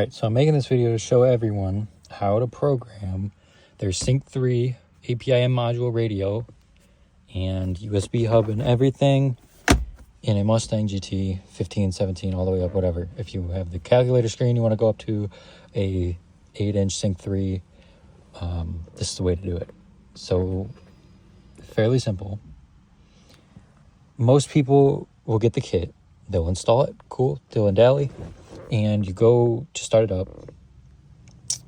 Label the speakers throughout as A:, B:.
A: Alright, so I'm making this video to show everyone how to program their Sync 3 APIM module radio and USB hub and everything in a Mustang GT 15, 17, all the way up, whatever. If you have the calculator screen, you want to go up to a 8-inch Sync 3, this is the way to do it. So, fairly simple. Most people will get the kit. They'll install it, cool, dill and dally, and you go to start it up,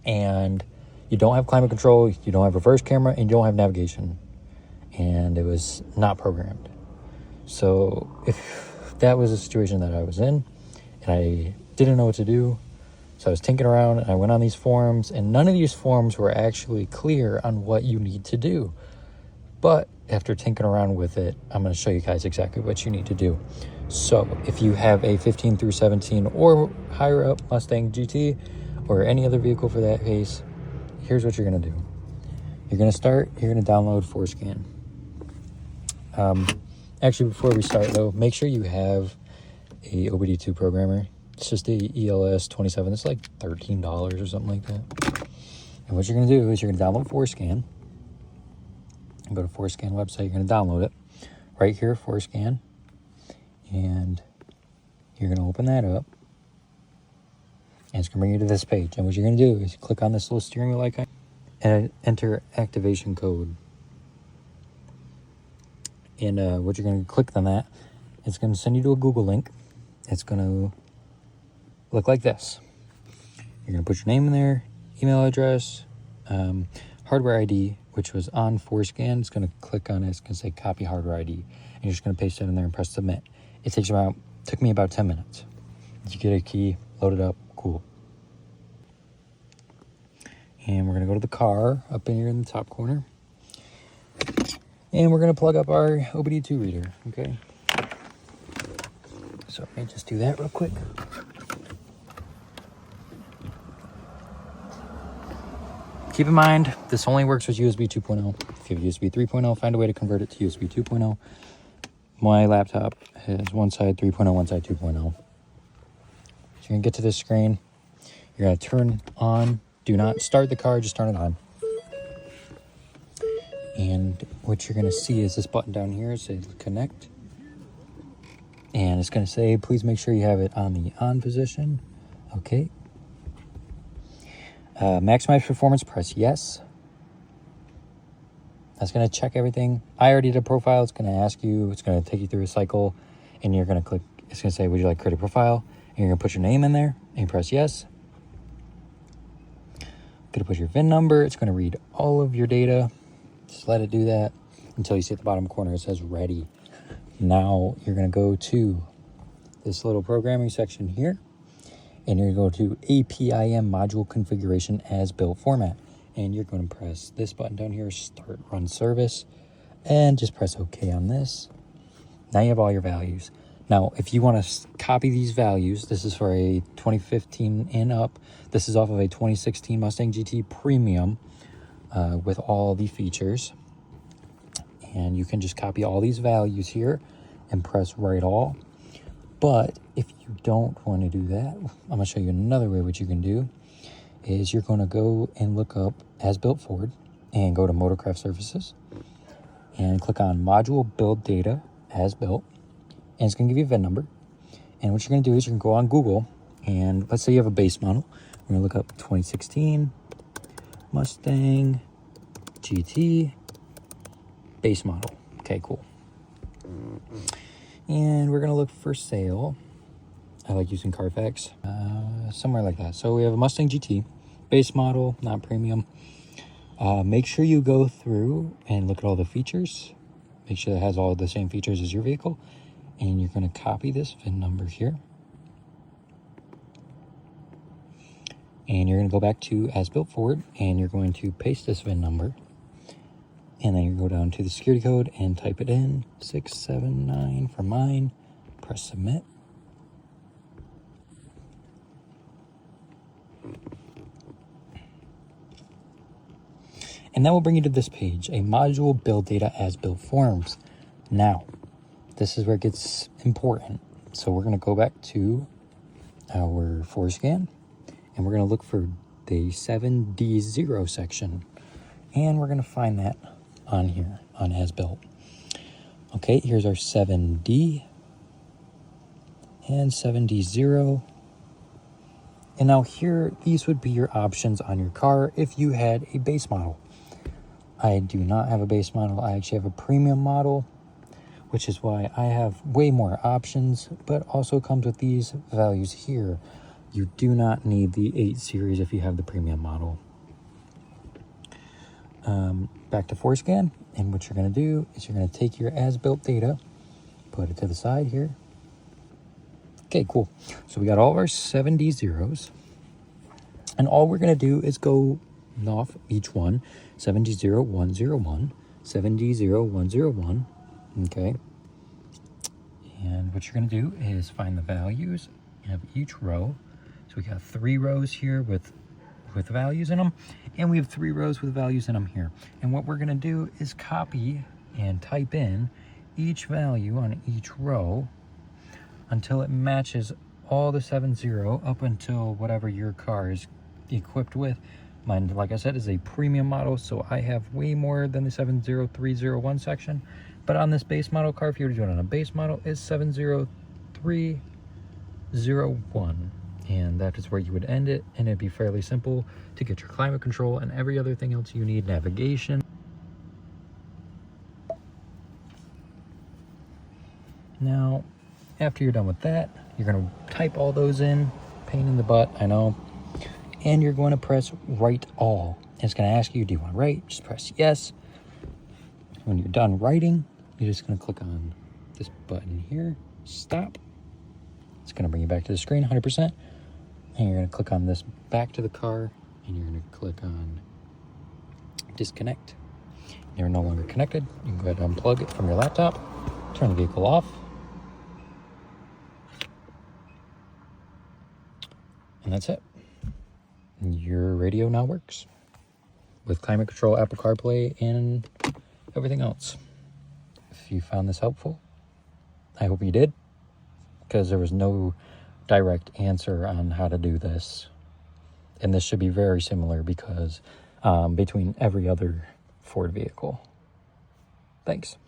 A: and you don't have climate control, you don't have reverse camera, and you don't have navigation, and it was not programmed. So if that was a situation that I was in, and I didn't know what to do, so I was tinkering around, and I went on these forums, and none of these forums were actually clear on what you need to do. But after tinkering around with it, I'm going to show you guys exactly what you need to do. So if you have a 15 through 17 or higher up Mustang GT or any other vehicle for that case, here's what you're going to do. You're going to download Forscan. Actually, before we start though, make sure you have a OBD2 programmer. It's just the ELS 27. It's like $13 or something like that. And what you're going to do is you're going to download Forscan. Go to Forscan website, you're going to download it. Right here, Forscan. And you're going to open that up. And it's going to bring you to this page. And what you're going to do is click on this little steering wheel icon and enter activation code. And what you're going to click on that, it's going to send you to a Google link. It's going to look like this. You're going to put your name in there, email address, hardware ID, which was on Forscan. It's going to click on it. It's going to say copy hardware ID. And you're just going to paste it in there and press submit. It took me about 10 minutes. You get a key, load it up, cool. And we're going to go to the car up in here in the top corner. And we're going to plug up our OBD2 reader, okay? So let me just do that real quick. Keep in mind, this only works with USB 2.0. If you have USB 3.0, find a way to convert it to USB 2.0. My laptop has one side 3.0, one side 2.0. So you're going to get to this screen. You're going to turn on. Do not start the car, just turn it on. And what you're going to see is this button down here. It says connect. And it's going to say, please make sure you have it on the on position. Okay. Maximize performance, press yes. That's going to check everything. I already did a profile. It's going to ask you, it's going to take you through a cycle, and you're going to click, it's going to say, would you like to create a profile? And you're going to put your name in there, and you press yes. Going to put your VIN number. It's going to read all of your data. Just let it do that until you see at the bottom corner, it says ready. Now you're going to go to this little programming section here. And you're going to go to APIM module configuration as built format. And you're going to press this button down here, start run service, and just press OK on this. Now you have all your values. Now, if you want to copy these values, this is for a 2015 and up. This is off of a 2016 Mustang GT Premium with all the features. And you can just copy all these values here and press write all. But if you don't want to do that, I'm going to show you another way. What you can do is you're going to go and look up as built Ford and go to Motorcraft Services and click on module build data as built. And it's going to give you a VIN number. And what you're going to do is you're going to go on Google and let's say you have a base model. We're going to look up 2016 Mustang GT base model. Okay, cool. And we're going to look for sale. I like using Carfax, somewhere like that. So we have a Mustang GT, base model, not premium. Make sure you go through and look at all the features. Make sure it has all the same features as your vehicle. And you're going to copy this VIN number here. And you're going to go back to As Built Ford, and you're going to paste this VIN number. And then you go down to the security code and type it in, 679 for mine, press submit. And that will bring you to this page, a module build data as built forms. Now, this is where it gets important. So we're going to go back to our Forscan, and we're going to look for the 7D0 section, and we're going to find that on here on as built. Okay, here's our 7D and 7D0. And now here, these would be your options on your car if you had a base model. I do not have a base model. I actually have a premium model, which is why I have way more options, but also comes with these values here. You do not need the 8 series if you have the premium model. Back to Forscan, and what you're going to do is you're going to take your as-built data, put it to the side here. Okay, cool. So we got all of our 7D zeros, and all we're going to do is go off each one. 7D0, 101, 7D0, 101, okay? And what you're going to do is find the values of each row. So we got 3 rows here with values in them, and we have 3 rows with values in them here. And what we're going to do is copy and type in each value on each row until it matches all the 70 up until whatever your car is equipped with. Mine, like I said, is a premium model, so I have way more than the 70301 section. But on this base model car, if you were to do it on a base model, is 70301. And that is where you would end it, and it'd be fairly simple to get your climate control and every other thing else you need, navigation. Now, after you're done with that, you're going to type all those in. Pain in the butt, I know. And you're going to press write all. And it's going to ask you, do you want to write? Just press yes. When you're done writing, you're just going to click on this button here, stop. It's going to bring you back to the screen 100%. And you're going to click on this back to the car, and you're going to click on disconnect. You're no longer connected. You can go ahead and unplug it from your laptop, turn the vehicle off. And that's it. Your radio now works with climate control, Apple CarPlay, and everything else. If you found this helpful, I hope you did, because there was no direct answer on how to do this. And this should be very similar because between every other Ford vehicle. Thanks.